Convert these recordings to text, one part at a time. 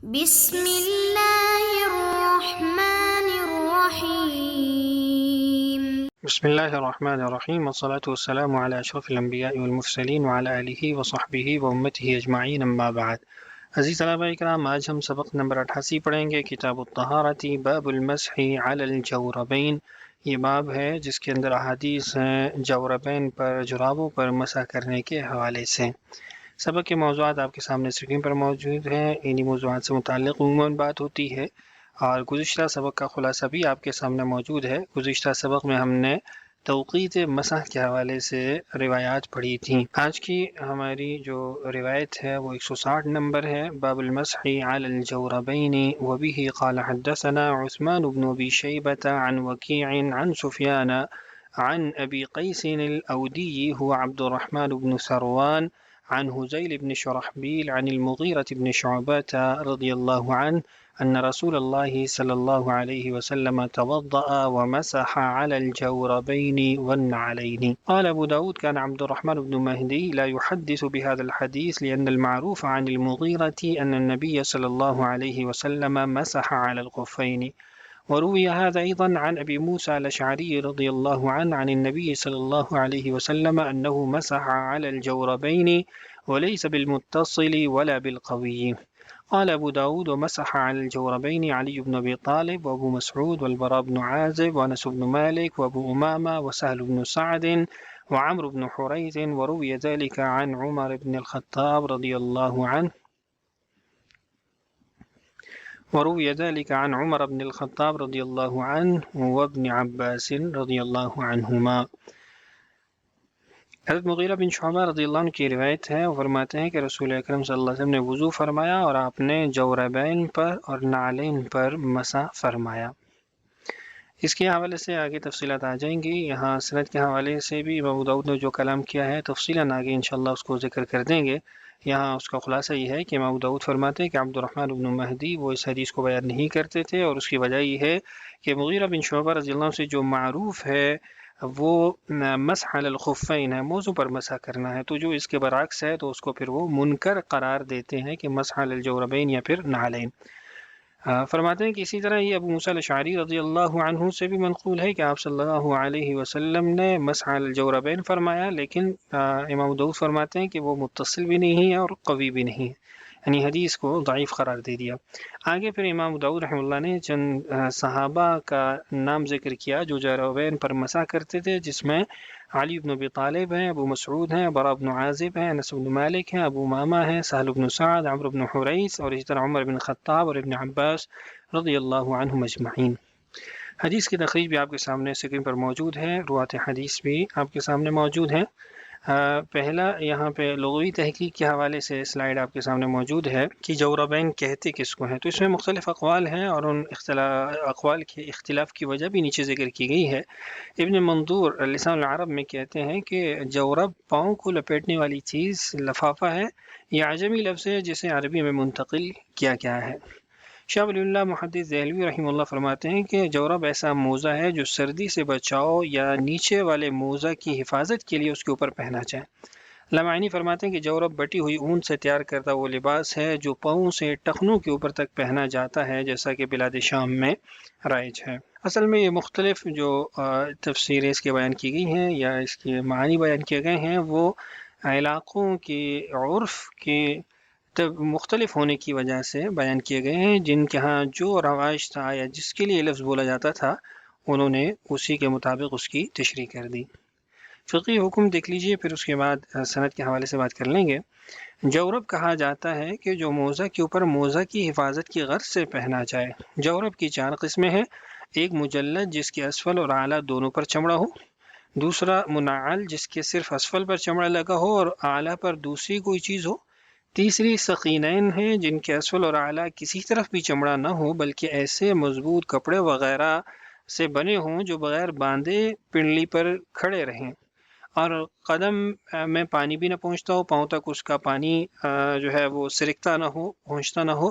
بسم اللہ الرحمن الرحیم۔ بسم اللہ الرحمن الرحیم، والصلاة والسلام علی اشرف الانبیاء والمرسلین وعلی آلہ وصحبہ وامتہ اجمعین، اما بعد۔ عزیز طلبہ اکرام، آج ہم سبق نمبر 88 پڑھیں گے، کتاب الطہارۃ، باب المسح علی الجوربین۔ یہ باب ہے جس کے اندر احادیث ہیں جوربین پر، جرابوں پر مسح کرنے کے حوالے سے۔ سبق کے موضوعات آپ کے سامنے اسکرین پر موجود ہیں، انہی موضوعات سے متعلق عموماً بات ہوتی ہے، اور گزشتہ سبق کا خلاصہ بھی آپ کے سامنے موجود ہے۔ گزشتہ سبق میں ہم نے توقیت مسح کے حوالے سے روایات پڑھی تھیں۔ آج کی ہماری جو روایت ہے وہ 160 نمبر ہے، باب المسح علی الجوربین، وبه قال حدثنا عثمان بن ابی شیبة عن وکیع عن سفیان عن ابی قیس الاودی هو عبد الرحمن بن ثروان عن هزيل بن شرحبيل عن المغيرة بن شعبة رضي الله عنه أن رسول الله صلى الله عليه وسلم توضأ ومسح على الجوربين والنعلين. قال أبو داود كان عبد الرحمن بن مهدي لا يحدث بهذا الحديث لأن المعروف عن المغيرة أن النبي صلى الله عليه وسلم مسح على الخفين. وروي هذا أيضا عن أبي موسى الأشعري رضي الله عنه عن النبي صلى الله عليه وسلم أنه مسح على الجوربين وليس بالمتصل ولا بالقوي. قال أبو داود ومسح على الجوربين علي بن أبي طالب وأبو مسعود والبراء بن عازب وأنس بن مالك وأبو أمامة وسهل بن سعد وعمرو بن حريث. وروي ذلك عن عمر بن الخطاب رضي الله عنه وابن عباس رضی اللہ عنہما۔ حضرت مغیرہ بن شعبہ رضی اللہ عنہ کی روایت ہے، وہ فرماتے ہیں کہ رسول اکرم صلی اللہ علیہ وسلم نے وضو فرمایا اور آپ نے جوربین پر اور نعلین پر مسح فرمایا۔ اس کے حوالے سے آگے تفصیلات آ جائیں گی۔ یہاں سند کے حوالے سے بھی ابو داؤد نے جو کلام کیا ہے تفصیلاً آگے انشاءاللہ اس کو ذکر کر دیں گے۔ یہاں اس کا خلاصہ یہ ہے کہ ابو داؤد فرماتے ہیں کہ عبد الرحمن بن مہدی وہ اس حدیث کو بیان نہیں کرتے تھے، اور اس کی وجہ یہ ہے کہ مغیرہ بن شعبہ رضی اللہ عنہ سے جو معروف ہے وہ مسح علی الخفین ہے، موضوع پر مسح کرنا ہے، تو جو اس کے برعکس ہے تو اس کو پھر وہ منکر قرار دیتے ہیں کہ مسح علی الجوربین یا پھر نعلین۔ فرماتے ہیں کہ اسی طرح یہ ابو موسیٰ الاشعری رضی اللہ عنہ سے بھی منقول ہے کہ آپ صلی اللہ علیہ وسلم نے مسح علی الجوربین فرمایا، لیکن امام داؤد فرماتے ہیں کہ وہ متصل بھی نہیں ہے اور قوی بھی نہیں ہے، یعنی حدیث کو ضعیف قرار دے دیا۔ آگے پھر امام داؤد رحمہ اللہ نے چند صحابہ کا نام ذکر کیا جو جوربین پر مسح کرتے تھے، جس میں علی بن ابی طالب ہیں، ابو مسعود ہیں، براء بن عازب ہیں، انس بن مالک ہیں، ابو امامہ ہیں، سہل بن سعد، عمرو بن حریث، اور اسی طرح عمر بن خطاب اور ابن عباس رضی اللہ عنہم اجمعین۔ حدیث کی تخریج بھی آپ کے سامنے اسکرین پر موجود ہے، روات حدیث بھی آپ کے سامنے موجود ہیں۔ پہلا یہاں پہ لغوی تحقیق کے حوالے سے سلائیڈ آپ کے سامنے موجود ہے کہ جوربین کہتے کس کو ہیں، تو اس میں مختلف اقوال ہیں اور ان اقوال کے اختلاف کی وجہ بھی نیچے ذکر کی گئی ہے۔ ابن منظور لسان العرب میں کہتے ہیں کہ جورب پاؤں کو لپیٹنے والی چیز لفافہ ہے، یہ عجمی لفظ ہے جسے عربی میں منتقل کیا گیا ہے۔ شاہ ولی اللہ محدث دہلوی رحمہ اللہ فرماتے ہیں کہ جورب ایسا موزہ ہے جو سردی سے بچاؤ یا نیچے والے موزہ کی حفاظت کے لیے اس کے اوپر پہنا جائے۔ لمعانی فرماتے ہیں کہ جورب بٹی ہوئی اون سے تیار کردہ وہ لباس ہے جو پاؤں سے ٹخنوں کے اوپر تک پہنا جاتا ہے، جیسا کہ بلاد شام میں رائج ہے۔ اصل میں یہ مختلف جو تفسیریں اس کے بیان کی گئی ہیں یا اس کے معنی بیان کیے گئے ہیں وہ علاقوں کے عرف کے مختلف ہونے کی وجہ سے بیان کیے گئے ہیں، جن کے ہاں جو رواج تھا یا جس کے لیے لفظ بولا جاتا تھا انہوں نے اسی کے مطابق اس کی تشریح کر دی۔ فقہی حکم دیکھ لیجئے، پھر اس کے بعد سند کے حوالے سے بات کر لیں گے۔ جورب کہا جاتا ہے کہ جو موزہ کے اوپر موزہ کی حفاظت کی غرض سے پہنا جائے۔ جورب کی 4 قسمیں ہیں، ایک مجلد جس کے اسفل اور اعلیٰ دونوں پر چمڑا ہو، دوسرا منعل جس کے صرف اسفل پر چمڑا لگا ہو اور اعلیٰ پر دوسری کوئی چیز ہو، تیسری سقینین ہیں جن کے اسفل اور اعلیٰ کسی طرف بھی چمڑا نہ ہو بلکہ ایسے مضبوط کپڑے وغیرہ سے بنے ہوں جو بغیر باندھے پنڈلی پر کھڑے رہیں، اور قدم میں پانی بھی نہ پہنچتا ہو، پاؤں تک اس کا پانی جو ہے وہ سرکتا نہ ہو، پہنچتا نہ ہو،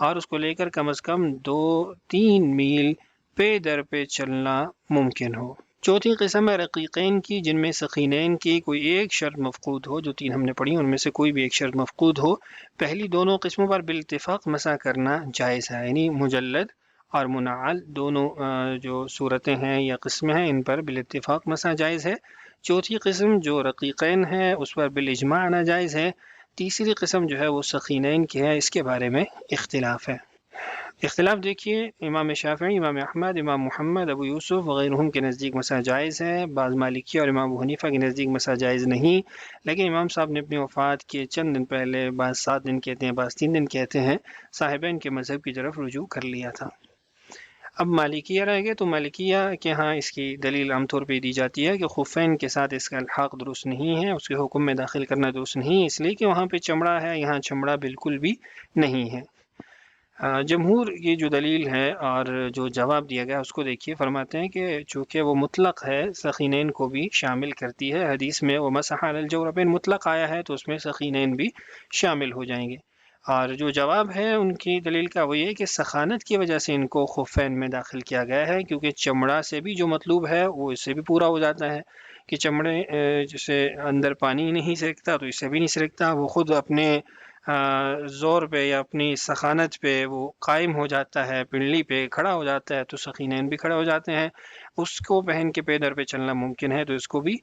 اور اس کو لے کر کم از کم 2-3 میل پے در پہ چلنا ممکن ہو۔ چوتھی قسم ہے رقیقین کی، جن میں سخینین کی کوئی ایک شرط مفقود ہو، جو تین ہم نے پڑھی ان میں سے کوئی بھی ایک شرط مفقود ہو۔ پہلی دونوں قسموں پر بالاتفاق مسح کرنا جائز ہے، یعنی مجلد اور منعل دونوں جو صورتیں ہیں یا قسمیں ہیں ان پر بالاتفاق مسح جائز ہے۔ چوتھی قسم جو رقیقین ہے اس پر بالاجماع ناجائز ہے۔ تیسری قسم جو ہے وہ سخینین کی ہے، اس کے بارے میں اختلاف ہے۔ اختلاف دیکھیے، امام شافعی، امام احمد، امام محمد، ابو یوسف وغیرہ کے نزدیک مسح جائز ہے، بعض مالکی اور امام ابو حنیفہ کے نزدیک مسح جائز نہیں، لیکن امام صاحب نے اپنی وفات کے چند دن پہلے بعض 7 دن کہتے ہیں، بعض 3 دن کہتے ہیں، صاحبین کے مذہب کی طرف رجوع کر لیا تھا۔ اب مالکیہ رہ گئے، تو مالکیہ کے ہاں اس کی دلیل عام طور پہ دی جاتی ہے کہ خفین کے ساتھ اس کا الحاق درست نہیں ہے، اس کے حکم میں داخل کرنا درست نہیں، اس لیے کہ وہاں پہ چمڑا ہے، یہاں چمڑا بالکل بھی نہیں ہے۔ جمہور کی جو دلیل ہے اور جو جواب دیا گیا اس کو دیکھیے، فرماتے ہیں کہ چونکہ وہ مطلق ہے سخینین کو بھی شامل کرتی ہے، حدیث میں وہ مسح علی الجوربین مطلق آیا ہے تو اس میں سخینین بھی شامل ہو جائیں گے۔ اور جو جواب ہے ان کی دلیل کا وہ یہ کہ سخانت کی وجہ سے ان کو خفین میں داخل کیا گیا ہے، کیونکہ چمڑا سے بھی جو مطلوب ہے وہ اس سے بھی پورا ہو جاتا ہے کہ چمڑے جسے اندر پانی نہیں سرکتا تو اس سے بھی نہیں سرکتا، وہ خود اپنے زور پہ یا اپنی سخانت پہ وہ قائم ہو جاتا ہے، پنڈلی پہ کھڑا ہو جاتا ہے، تو سخینین بھی کھڑے ہو جاتے ہیں، اس کو پہن کے پیدر پہ چلنا ممکن ہے تو اس کو بھی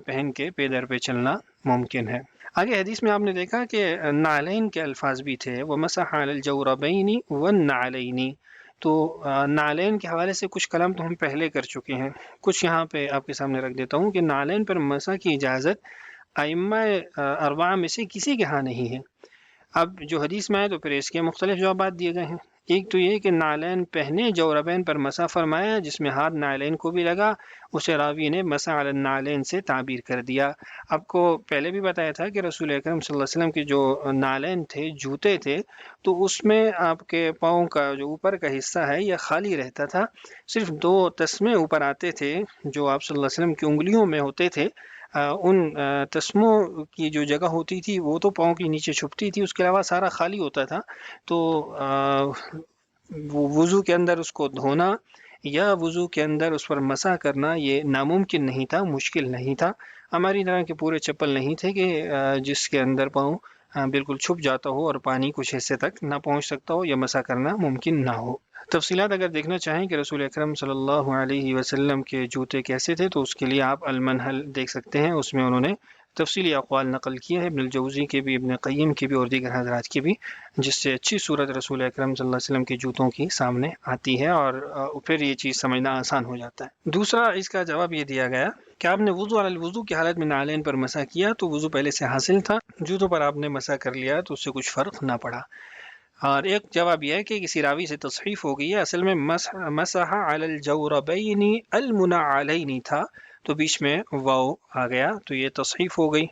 پہن کے پیدر پہ چلنا ممکن ہے۔ آگے حدیث میں آپ نے دیکھا کہ نعلین کے الفاظ بھی تھے، وَمَسَحَ عَلَى الْجَوْرَبَيْنِ وَالنَّعْلَيْنِ، تو نعلین کے حوالے سے کچھ کلام تو ہم پہلے کر چکے ہیں، کچھ یہاں پہ آپ کے سامنے رکھ دیتا ہوں کہ نعلین پر مسح کی اجازت ائمہ اربعہ میں سے کسی کے ہاں نہیں ہے۔ اب جو حدیث میں ہے تو پھر اس کے مختلف جوابات دیے گئے ہیں۔ ایک تو یہ کہ نعلین پہنے جوربین پر مسح فرمایا، جس میں ہاتھ نعلین کو بھی لگا، اسے راوی نے مسح علی النعلین سے تعبیر کر دیا۔ آپ کو پہلے بھی بتایا تھا کہ رسول اکرم صلی اللہ علیہ وسلم کے جو نعلین تھے، جوتے تھے، تو اس میں آپ کے پاؤں کا جو اوپر کا حصہ ہے یہ خالی رہتا تھا، صرف 2 تسمے اوپر آتے تھے جو آپ صلی اللہ علیہ وسلم کی انگلیوں میں ہوتے تھے، ان تسموں کی جو جگہ ہوتی تھی وہ تو پاؤں کے نیچے چھپتی تھی، اس کے علاوہ سارا خالی ہوتا تھا، تو وضو کے اندر اس کو دھونا یا وضو کے اندر اس پر مسح کرنا یہ ناممکن نہیں تھا، مشکل نہیں تھا۔ ہماری طرح کے پورے چپل نہیں تھے کہ جس کے اندر پاؤں بالکل چھپ جاتا ہو اور پانی کچھ حصے تک نہ پہنچ سکتا ہو یا مسح کرنا ممکن نہ ہو۔ تفصیلات اگر دیکھنا چاہیں کہ رسول اکرم صلی اللہ علیہ وسلم کے جوتے کیسے تھے تو اس کے لیے آپ المنہل دیکھ سکتے ہیں، اس میں انہوں نے تفصیلی اقوال نقل کیے ہیں، ابن الجوزی کے بھی، ابن قیم کے بھی اور دیگر حضرات کے بھی، جس سے اچھی صورت رسول اکرم صلی اللہ علیہ وسلم کے جوتوں کی سامنے آتی ہے اور پھر یہ چیز سمجھنا آسان ہو جاتا ہے۔ دوسرا اس کا جواب یہ دیا گیا کہ آپ نے وضو علی الوضو کی حالت میں نعلین پر مسح کیا تو وضو پہلے سے حاصل تھا، جوتوں پر آپ نے مسح کر لیا تو اس سے کچھ فرق نہ پڑا۔ اور ایک جواب یہ ہے کہ کسی راوی سے تصحیف ہو گئی ہے، اصل میں مسح علی الجوربین المنعلین تھا تو بیچ میں واو آ گیا تو یہ تصحیف ہو گئی۔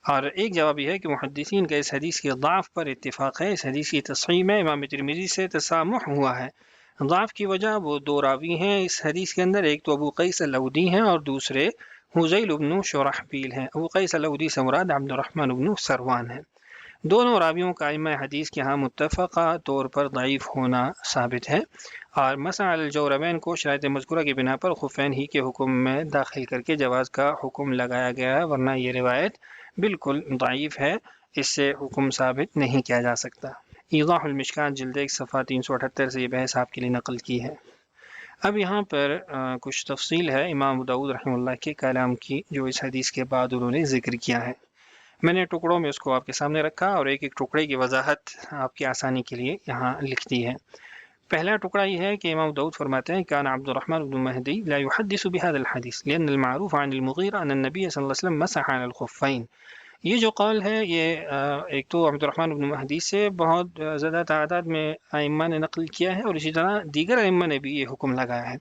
اور ایک جواب یہ ہے کہ محدثین کا اس حدیث کے ضعف پر اتفاق ہے، اس حدیث کی تصحیح میں امام ترمذی سے تسامح ہوا ہے۔ ضعف کی وجہ وہ 2 راوی ہیں اس حدیث کے اندر، ایک تو ابو قیس العودی ہیں اور دوسرے حذیل بن شرحبیل ہیں۔ ابو قیس العودی سے مراد عبد الرحمن بن سروان ہیں۔ دونوں راویوں کا ائمہ حدیث کے ہاں متفقہ طور پر ضعیف ہونا ثابت ہے، اور مسح علی الجوربین کو شرائط مذکورہ کی بنا پر خفین ہی کے حکم میں داخل کر کے جواز کا حکم لگایا گیا ہے، ورنہ یہ روایت بالکل ضعیف ہے، اس سے حکم ثابت نہیں کیا جا سکتا۔ ایضاح المشکات جلد 1 صفحہ 378 سے یہ بحث آپ کے لیے نقل کی ہے۔ اب یہاں پر کچھ تفصیل ہے امام ابو داؤد رحمہ اللہ کے کلام کی جو اس حدیث کے بعد انہوں نے ذکر کیا ہے۔ میں نے ٹکڑوں میں اس کو آپ کے سامنے رکھا اور ایک ایک ٹکڑے کی وضاحت آپ کی آسانی کے لیے یہاں لکھ دی ہے۔ پہلا ٹکڑا یہ ہے کہ امام داؤد فرماتے ہیں کان عبد الرحمن بن مہدی لا يحدث بهذا الحديث لأن المعروف عن المغيرة أن النبي صلى الله عليه وسلم مسح على الخفين۔ یہ جو قول ہے یہ ایک تو عبد الرحمن بن مہدی سے بہت زیادہ تعداد میں ائمہ نے نقل کیا ہے اور اسی طرح دیگر ائمہ نے بھی یہ حکم لگایا ہے۔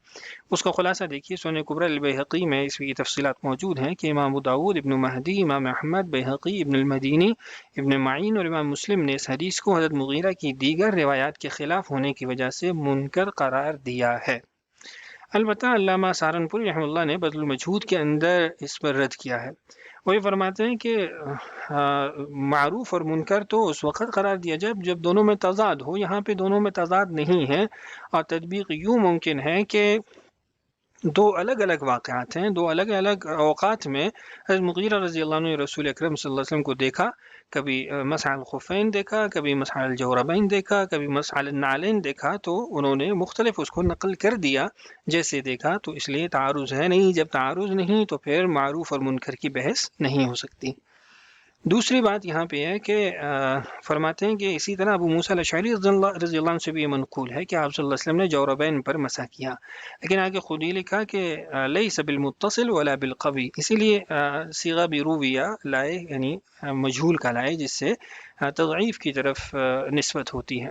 اس کا خلاصہ دیکھیے، سنن کبری البیہقی میں اس کی تفصیلات موجود ہیں کہ امام ابو داؤد، ابن مہدی، امام احمد، بیہقی، ابن المدینی، ابن معین اور امام مسلم نے اس حدیث کو حضرت مغیرہ کی دیگر روایات کے خلاف ہونے کی وجہ سے منکر قرار دیا ہے۔ البتہ علامہ سہارنپوری رحمہ اللہ نے بذل المجہود کے اندر اس پر رد کیا ہے۔ وہ یہ فرماتے ہیں کہ معروف اور منکر تو اس وقت قرار دیا جب دونوں میں تضاد ہو، یہاں پہ دونوں میں تضاد نہیں ہے، اور تطبیق یوں ممکن ہے کہ دو الگ الگ واقعات ہیں، دو الگ الگ اوقات میں حضرت مغیرہ رضی اللہ عنہ نے رسول اکرم صلی اللہ علیہ وسلم کو دیکھا، کبھی مسح الخفین دیکھا، کبھی مسح الجوربین دیکھا، کبھی مسح النعلین دیکھا، تو انہوں نے مختلف اس کو نقل کر دیا جیسے دیکھا، تو اس لیے تعارض ہے نہیں، جب تعارض نہیں تو پھر معروف اور منکر کی بحث نہیں ہو سکتی۔ دوسری بات یہاں پہ ہے کہ فرماتے ہیں کہ اسی طرح ابو موسیٰ الاشعری رضی اللہ عنہ سے بھی یہ منقول ہے کہ آپ صلی اللہ علیہ وسلم نے جوربین پر مسح کیا، لیکن آگے خود ہی لکھا کہ لیس بالمتصل ولا بالقوی، اسی لیے صیغہ بیرویہ لائے، یعنی مجہول کا لائے، جس سے تضعیف کی طرف نسبت ہوتی ہے۔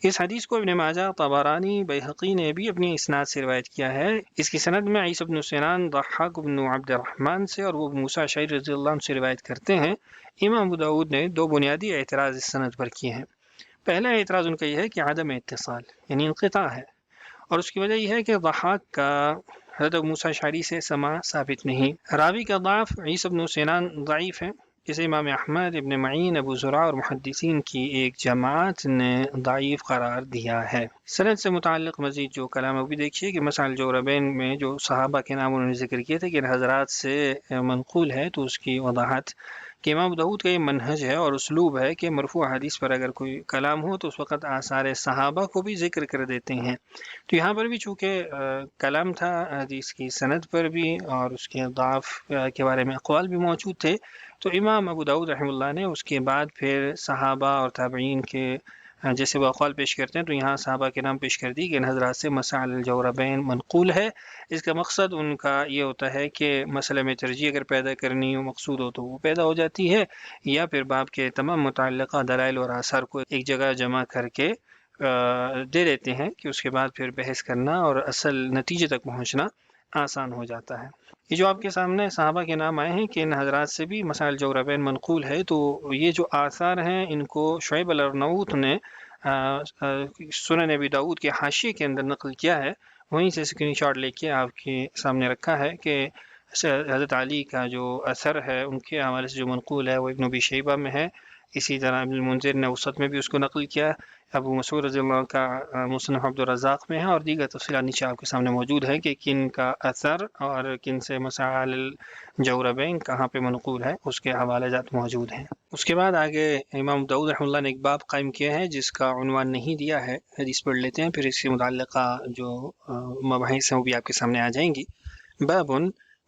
اس حدیث کو ابن ماجہ، طبرانی، بیہقی نے بھی اپنی اسناد سے روایت کیا ہے۔ اس کی سند میں عیسی بن سنان، ضحاک بن عبد الرحمن سے اور وہ موسیٰ اشعری رضی اللہ عنہ سے روایت کرتے ہیں۔ امام ابو داؤد نے دو بنیادی اعتراض اس سند پر کیے ہیں۔ پہلا اعتراض ان کا یہ ہے کہ عدم اتصال یعنی انقطاع ہے، اور اس کی وجہ یہ ہے کہ ضحاک کا حضرت ابو موسیٰ اشعری سے سماع ثابت نہیں۔ راوی کا ضعف، عیسی بن سنان ضعیف ہے، جسے امام احمد، ابن معین، ابو زرع اور محدثین کی ایک جماعت نے ضعیف قرار دیا ہے۔ سند سے متعلق مزید جو کلام ابھی دیکھیے کہ مسح الجوربین میں جو صحابہ کے نام انہوں نے ذکر کیے تھے کہ ان حضرات سے منقول ہے، تو اس کی وضاحت کہ امام داؤد کا یہ منہج ہے اور اسلوب ہے کہ مرفوع حدیث پر اگر کوئی کلام ہو تو اس وقت آثار صحابہ کو بھی ذکر کر دیتے ہیں۔ تو یہاں پر بھی چونکہ کلام تھا حدیث کی سند پر بھی اور اس کے ضعف کے بارے میں اقوال بھی موجود تھے، تو امام ابو داؤد رحمہ اللہ نے اس کے بعد پھر صحابہ اور تابعین کے جیسے وہ اقوال پیش کرتے ہیں، تو یہاں صحابہ کے نام پیش کر دی کہ ان حضرات سے مسح الجوربین منقول ہے۔ اس کا مقصد ان کا یہ ہوتا ہے کہ مسئلے میں ترجیح اگر پیدا کرنی ہو، مقصود ہو، تو وہ پیدا ہو جاتی ہے، یا پھر باب کے تمام متعلقہ دلائل اور آثار کو ایک جگہ جمع کر کے دے دیتے ہیں کہ اس کے بعد پھر بحث کرنا اور اصل نتیجے تک پہنچنا آسان ہو جاتا ہے۔ یہ جو آپ کے سامنے صحابہ کے نام آئے ہیں کہ ان حضرات سے بھی مسح الجوربین منقول ہے، تو یہ جو آثار ہیں ان کو شعیب الارناؤوط نے سنن ابی داؤد کے حاشیے کے اندر نقل کیا ہے، وہیں سے اسکرین شاٹ لے کے آپ کے سامنے رکھا ہے کہ حضرت علی کا جو اثر ہے ان کے حوالے سے جو منقول ہے وہ ابن ابی شیبہ میں ہے، اسی طرح ابن المنذر نے اوسط میں بھی اس کو نقل کیا، ابو مسعود رضی اللہ عنہ کا مصنف عبد الرزاق میں ہے، اور دیگر تفصیلات نیچے آپ کے سامنے موجود ہے کہ کن کا اثر اور کن سے مسح الجوربین کہاں پہ منقول ہے، اس کے حوالے جات موجود ہیں۔ اس کے بعد آگے امام داؤد رحمہ اللہ نے ایک باب قائم کیا ہے جس کا عنوان نہیں دیا ہے، حدیث پڑھ لیتے ہیں، پھر اس سے متعلقہ جو مباحث ہیں وہ بھی آپ کے سامنے آ جائیں گی۔ باب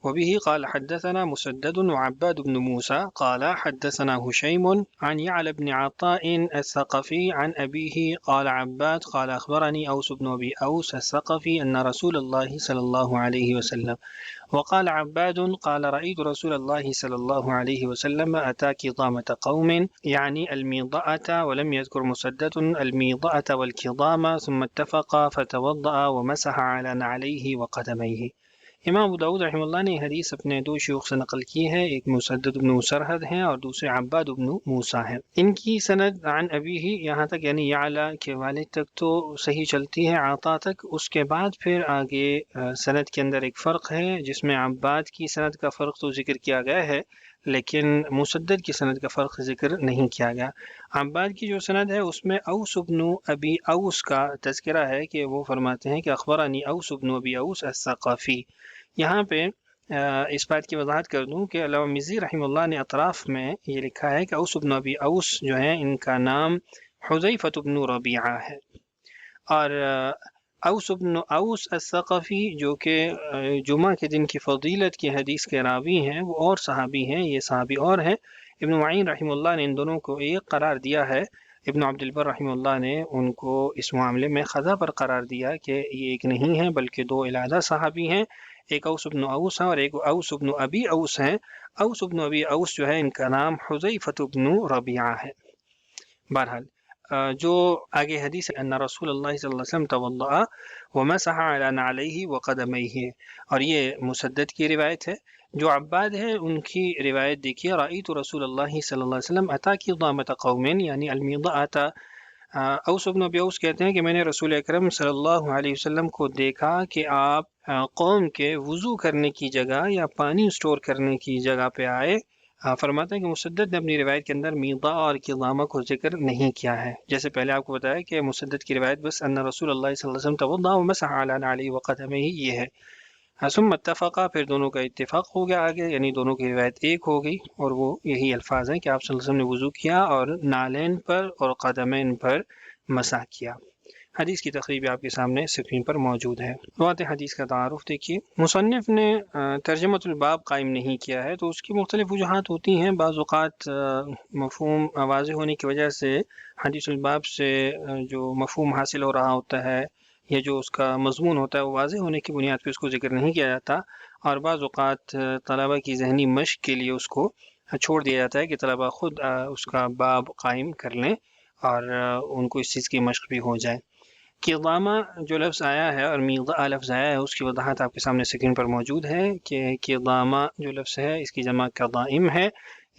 وبه قال حدثنا مسدد وعباد بن موسى قال حدثنا هشيم عن يعلى بن عطاء الثقفي عن أبيه قال عباد قال أخبرني أوس بن أبي أوس الثقفي أن رسول الله صلى الله عليه وسلم وقال عباد قال رأيت رسول الله صلى الله عليه وسلم أتى كظامة قوم يعني الميضأة، ولم يذكر مسدد الميضأة والكظامة، ثم اتفقا فتوضأ ومسح على نعليه وقدميه۔ امام ابو داؤد رحمہ اللہ نے حدیث اپنے دو شیوخ سے نقل کی ہے، ایک مسدد بن مسرحد ہیں اور دوسرے عباد بن موسیٰ ہیں۔ ان کی سند عن ابی ہی یہاں تک یعنی یعلا کے والد تک تو صحیح چلتی ہے، عطا تک، اس کے بعد پھر آگے سند کے اندر ایک فرق ہے جس میں عباد کی سند کا فرق تو ذکر کیا گیا ہے لیکن مسدد کی سند کا فرق ذکر نہیں کیا گیا۔ عباد کی جو سند ہے اس میں اوس بن ابی اوس کا تذکرہ ہے کہ وہ فرماتے ہیں کہ اخبرانی اوس بن ابی اوس الثقفی۔ یہاں پہ اس بات کی وضاحت کر دوں کہ علامہ مزی رحمہ اللہ نے اطراف میں یہ لکھا ہے کہ اوس بن ابی اوس جو ہے ان کا نام حذیفۃ بن ربیعہ ہے، اور اوس بن اوس الثقفی جو کہ جمعہ کے دن کی فضیلت کی حدیث کے راوی ہیں وہ اور صحابی ہیں، یہ صحابی اور ہیں۔ ابن معین رحمہ اللہ نے ان دونوں کو ایک قرار دیا ہے، ابن عبد البر رحمہ اللہ نے ان کو اس معاملے میں خذا پر قرار دیا کہ یہ ایک نہیں ہے بلکہ دو علیحدہ صحابی ہیں، ایک اوس بن اوس ہے اور ایک اوس بن ابی اوس ہیں۔ اوس بن ابی اوس جو ہے ان کا نام حذیفۃ بن ربیعہ ہے۔ بہرحال جو آگے حدیث ان رسول اللہ صلی اللہ علیہ وسلم توضأ ومسح علی نعلیہ وقدمیہ، اور یہ مسدد کی روایت ہے۔ جو عباد ہے ان کی روایت دیکھیے، رأیت رسول اللہ صلی اللہ علیہ وسلم اتا کظامۃ قوم یعنی المیضأۃ۔ اوس بن ابی اوس کہتے ہیں کہ میں نے رسول اکرم صلی اللہ علیہ وسلم کو دیکھا کہ آپ قوم کے وضو کرنے کی جگہ یا پانی اسٹور کرنے کی جگہ پہ آئے۔ فرماتے ہیں کہ مسدد نے اپنی روایت کے اندر میضا اور کظامہ کو ذکر نہیں کیا ہے، جیسے پہلے آپ کو بتایا کہ مسدد کی روایت بس ان رسول اللہ صلی اللہ علیہ وسلم توضأ ومسح علی نعلیہ وقدمیہ یہ ہے، ثم اتفقا، پھر دونوں کا اتفاق ہو گیا آگے، یعنی دونوں کی روایت ایک ہو گئی، اور وہ یہی الفاظ ہیں کہ آپ صلی اللہ علیہ وسلم نے وضو کیا اور نالین پر اور قدمین پر مسح کیا۔ حدیث کی تقریب آپ کے سامنے اسکرین پر موجود ہے۔ روایت حدیث کا تعارف دیکھیے۔ مصنف نے ترجمۃ الباب قائم نہیں کیا ہے، تو اس کی مختلف وجوہات ہوتی ہیں۔ بعض اوقات مفہوم واضح ہونے کی وجہ سے حدیث الباب سے جو مفہوم حاصل ہو رہا ہوتا ہے یا جو اس کا مضمون ہوتا ہے وہ واضح ہونے کی بنیاد پہ اس کو ذکر نہیں کیا جاتا، اور بعض اوقات طلبہ کی ذہنی مشق کے لیے اس کو چھوڑ دیا جاتا ہے کہ طلبہ خود اس کا باب قائم کر لیں اور ان کو اس چیز کی مشق بھی ہو جائے۔ قضامہ جو لفظ آیا ہے اور میضاء لفظ آیا ہے، اس کی وضاحت آپ کے سامنے اسکرین پر موجود ہے کہ قضامہ جو لفظ ہے اس کی جمع قضائم ہے۔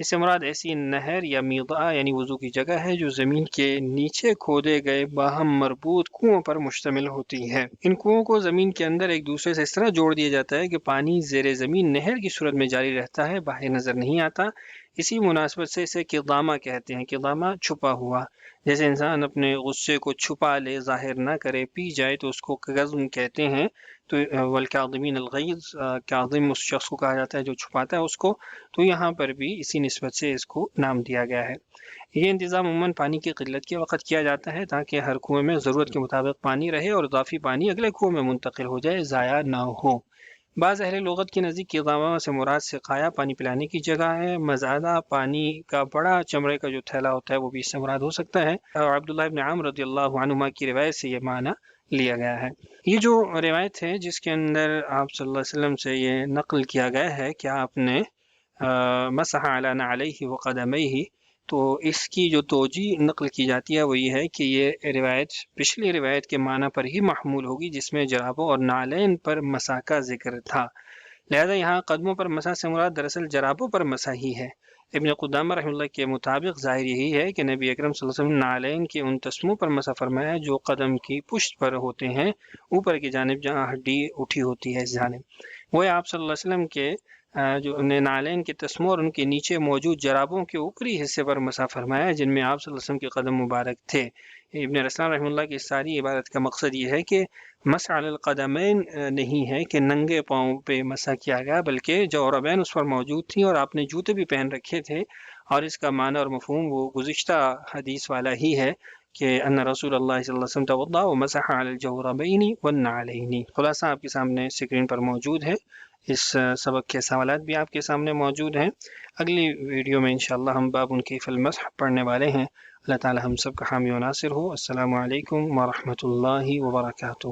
اس سے مراد ایسی نہر یا میضاء یعنی وضو کی جگہ ہے جو زمین کے نیچے کھودے گئے باہم مربوط کنووں پر مشتمل ہوتی ہے۔ ان کنووں کو زمین کے اندر ایک دوسرے سے اس طرح جوڑ دیا جاتا ہے کہ پانی زیر زمین نہر کی صورت میں جاری رہتا ہے، باہر نظر نہیں آتا۔ اسی مناسبت سے اسے قضامہ کہتے ہیں۔ قضامہ چھپا ہوا، جیسے انسان اپنے غصے کو چھپا لے، ظاہر نہ کرے، پی جائے تو اس کو قضم کہتے ہیں۔ تو والکاظمین الغیظ، کاظم اس شخص کو کہا جاتا ہے جو چھپاتا ہے اس کو، تو یہاں پر بھی اسی نسبت سے اس کو نام دیا گیا ہے۔ یہ انتظام عموماً پانی کی قلت کے وقت کیا جاتا ہے تاکہ ہر کنویں میں ضرورت کے مطابق پانی رہے اور اضافی پانی اگلے کنویں میں منتقل ہو جائے، ضائع نہ ہو۔ بعض اہل لغت کے نزدیک قضامہ سے مراد سقایا پانی پلانے کی جگہ ہے۔ مزادہ پانی کا بڑا چمڑے کا جو تھیلا ہوتا ہے وہ بھی اس سے مراد ہو سکتا ہے، اور عبداللہ ابن عمرو رضی اللہ عنہما کی روایت سے یہ معنی لیا گیا ہے۔ یہ جو روایت ہے جس کے اندر آپ صلی اللہ علیہ وسلم سے یہ نقل کیا گیا ہے کہ آپ نے مسح علی نعلیہ وقدمیہ، تو اس کی جو توجیہ نقل کی جاتی ہے وہ یہ ہے کہ یہ روایت پچھلی روایت کے معنی پر ہی محمول ہوگی جس میں جرابوں اور نالین پر مسح کا ذکر تھا، لہذا یہاں قدموں پر مسح سے مراد دراصل جرابوں پر مسح ہی ہے۔ ابن قدامہ رحمہ اللہ کے مطابق ظاہر یہی ہے کہ نبی اکرم صلی اللہ علیہ وسلم نالین کے ان تسموں پر مسح فرمایا جو قدم کی پشت پر ہوتے ہیں، اوپر کی جانب جہاں ہڈی اٹھی ہوتی ہے اس جانب۔ وہ آپ صلی اللہ علیہ وسلم کے جو نالین کے تسموں اور ان کے نیچے موجود جرابوں کے اوپری حصے پر مسح فرمایا جن میں آپ صلی اللہ علیہ وسلم کے قدم مبارک تھے۔ ابن رسلان رحمہ اللہ کی ساری عبارت کا مقصد یہ ہے کہ مسح علی القدمین نہیں ہے کہ ننگے پاؤں پہ مسح کیا گیا، بلکہ جوربین اس پر موجود تھیں اور آپ نے جوتے بھی پہن رکھے تھے، اور اس کا معنی اور مفہوم وہ گزشتہ حدیث والا ہی ہے کہ ان رسول اللہ صلی اللہ علیہ وسلم توضأ ومسح علی الجوربین والنعلین۔ خلاصہ آپ کے سامنے اسکرین پر موجود ہے، اس سبق کے سوالات بھی آپ کے سامنے موجود ہیں۔ اگلی ویڈیو میں انشاءاللہ ہم باب کیف المسح پڑھنے والے ہیں۔ اللہ تعالی ہم سب کا حامی و ناصر ہو۔ السلام علیکم ورحمۃ اللہ وبرکاتہ۔